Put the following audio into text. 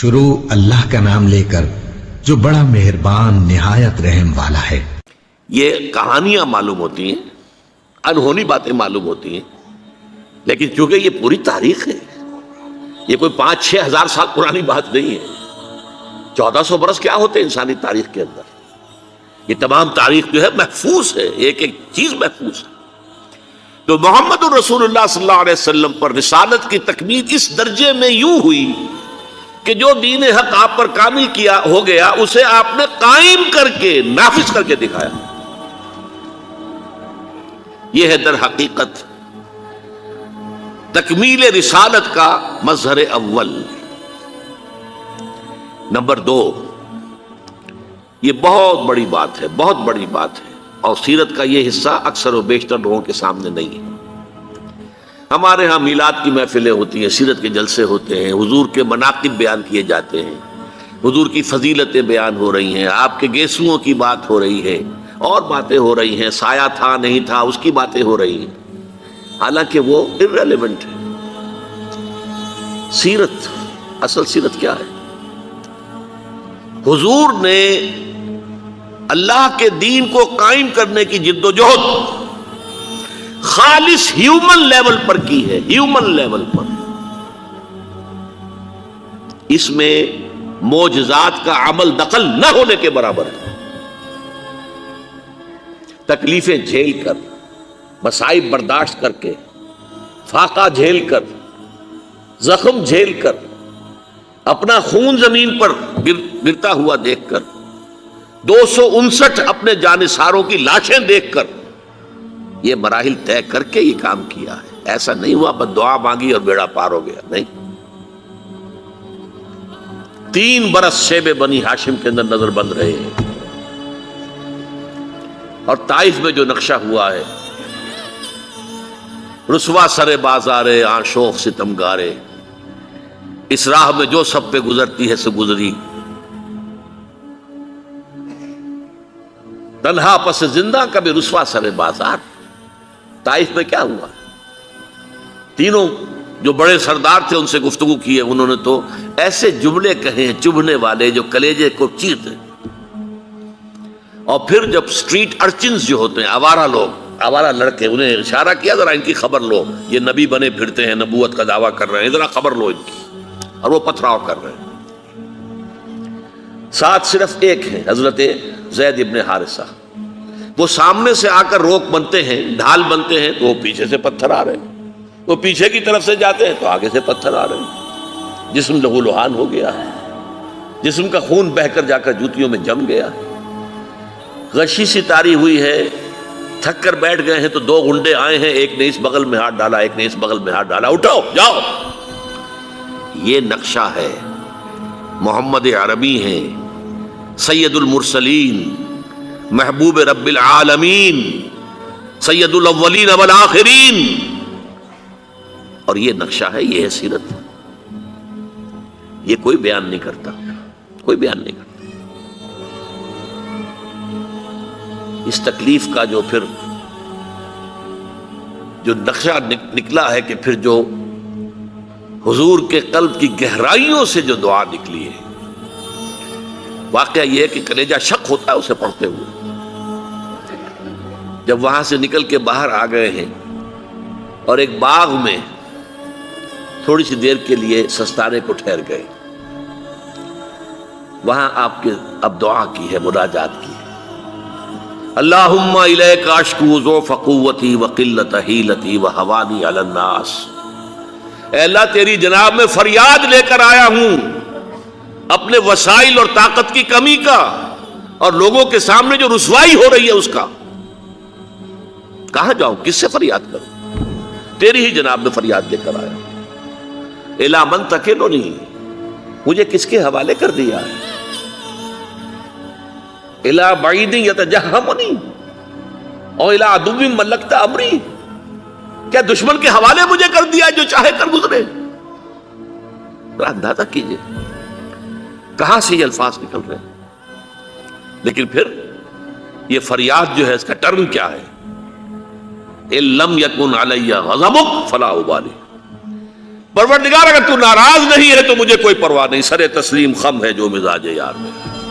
شروع اللہ کا نام لے کر جو بڑا مہربان نہایت رحم والا ہے۔ یہ کہانیاں معلوم ہوتی ہیں، انہونی باتیں معلوم ہوتی ہیں، لیکن چونکہ یہ پوری تاریخ ہے، یہ کوئی 5-6 ہزار سال پرانی بات نہیں ہے۔ 1400 برس کیا ہوتے ہیں انسانی تاریخ کے اندر؟ یہ تمام تاریخ جو ہے محفوظ ہے، ایک ایک چیز محفوظ ہے۔ تو محمد الرسول اللہ صلی اللہ علیہ وسلم پر رسالت کی تکمیل اس درجے میں یوں ہوئی کہ جو دین حق آپ پر کامل کیا ہو گیا، اسے آپ نے قائم کر کے نافذ کر کے دکھایا۔ یہ ہے در حقیقت تکمیل رسالت کا مظہر اول۔ نمبر 2، یہ بہت بڑی بات ہے، بہت بڑی بات ہے، اور سیرت کا یہ حصہ اکثر و بیشتر لوگوں کے سامنے نہیں ہے۔ ہمارے ہاں میلاد کی محفلیں ہوتی ہیں، سیرت کے جلسے ہوتے ہیں، حضور کے مناقب بیان کیے جاتے ہیں، حضور کی فضیلتیں بیان ہو رہی ہیں، آپ کے گیسوؤں کی بات ہو رہی ہے، اور باتیں ہو رہی ہیں، سایہ تھا نہیں تھا اس کی باتیں ہو رہی ہیں، حالانکہ وہ irrelevant ہے۔ سیرت، اصل سیرت کیا ہے؟ حضور نے اللہ کے دین کو قائم کرنے کی جد و جہد خالص ہیومن لیول پر کی ہے، ہیومن لیول پر۔ اس میں معجزات کا عمل دخل نہ ہونے کے برابر ہے۔ تکلیفیں جھیل کر، مصائب برداشت کر کے، فاقہ جھیل کر، زخم جھیل کر، اپنا خون زمین پر گرتا ہوا دیکھ کر، 259 اپنے جانثاروں کی لاشیں دیکھ کر، یہ مراحل طے کر کے یہ کام کیا ہے۔ ایسا نہیں ہوا بس دعا مانگی اور بیڑا پار ہو گیا، نہیں۔ 3 برس شیب بنی ہاشم کے اندر نظر بند رہے ہیں، اور طائف میں جو نقشہ ہوا ہے، رسوا سر بازارے آشوق ستمگارے، اس راہ میں جو سب پہ گزرتی ہے سے گزری، تنہا پس زندہ کبھی رسوا سر بازار۔ طائف میں کیا ہوا؟ تینوں جو بڑے سردار تھے ان سے گفتگو کی ہے، انہوں نے تو ایسے جملے کہے ہیں چبھنے والے جو کلیجے کو چیرتے۔ اور پھر جب سٹریٹ ارچنز جو ہوتے ہیں، آوارہ لوگ، آوارہ لڑکے، انہیں اشارہ کیا ذرا ان کی خبر لو، یہ نبی بنے پھرتے ہیں، نبوت کا دعویٰ کر رہے ہیں، ذرا خبر لو ان کی، اور وہ پتھراؤ کر رہے ہیں۔ ساتھ صرف ایک ہے، حضرت زید ابن حارثہ، وہ سامنے سے آ کر روک بنتے ہیں، ڈھال بنتے ہیں، تو وہ پیچھے سے پتھر آ رہے ہیں، وہ پیچھے کی طرف سے جاتے ہیں تو آگے سے پتھر آ رہے ہیں۔ جسم لہو لہان ہو گیا ہے، جسم کا خون بہہ کر جا کر جوتیوں میں جم گیا ہے، غشی سی تاری ہوئی ہے، تھک کر بیٹھ گئے ہیں تو 2 گنڈے آئے ہیں، ایک نے اس بغل میں ہاتھ ڈالا، ایک نے اس بغل میں ہاتھ ڈالا، اٹھو جاؤ۔ یہ نقشہ ہے، محمد عربی ہیں، سید المرسلین، محبوب رب العالمین، سید الاولین والآخرین، اور یہ نقشہ ہے، یہ ہے سیرت۔ یہ کوئی بیان نہیں کرتا، کوئی بیان نہیں کرتا۔ اس تکلیف کا جو پھر جو نقشہ نکلا ہے کہ پھر جو حضور کے قلب کی گہرائیوں سے جو دعا نکلی ہے، واقعہ یہ ہے کہ کلیجہ شک ہوتا ہے اسے پڑھتے ہوئے۔ جب وہاں سے نکل کے باہر آ گئے ہیں اور ایک باغ میں تھوڑی سی دیر کے لیے سستانے کو ٹھہر گئے، وہاں آپ کے اب دعا کی ہے، مناجات کی ہے، اللہم الیک اشکو ضعف قوتی وقلت حیلتی وہوانی علی الناس۔ اے اللہ تیری جناب میں فریاد لے کر آیا ہوں اپنے وسائل اور طاقت کی کمی کا، اور لوگوں کے سامنے جو رسوائی ہو رہی ہے اس کا۔ کہاں جاؤں، کس سے فریاد کروں؟ تیری ہی جناب میں فریاد لے کر آیا ہوں۔ الی من تکلنی، مجھے کس کے حوالے کر دیا ہے؟ الی بعید یتجہمنی اور الی عدو ملکت امری، کیا دشمن کے حوالے مجھے کر دیا جو چاہے کر گزرے؟ ذرا اندازہ کیجئے کہاں سے یہ الفاظ نکل رہے ہیں۔ لیکن پھر یہ فریاد جو ہے اس کا ٹرن کیا ہے؟ ان لم یکن علی غضبک فلا ابالی، پروردگار اگر تو ناراض نہیں ہے تو مجھے کوئی پرواہ نہیں، سر تسلیم خم ہے جو مزاج یار میں۔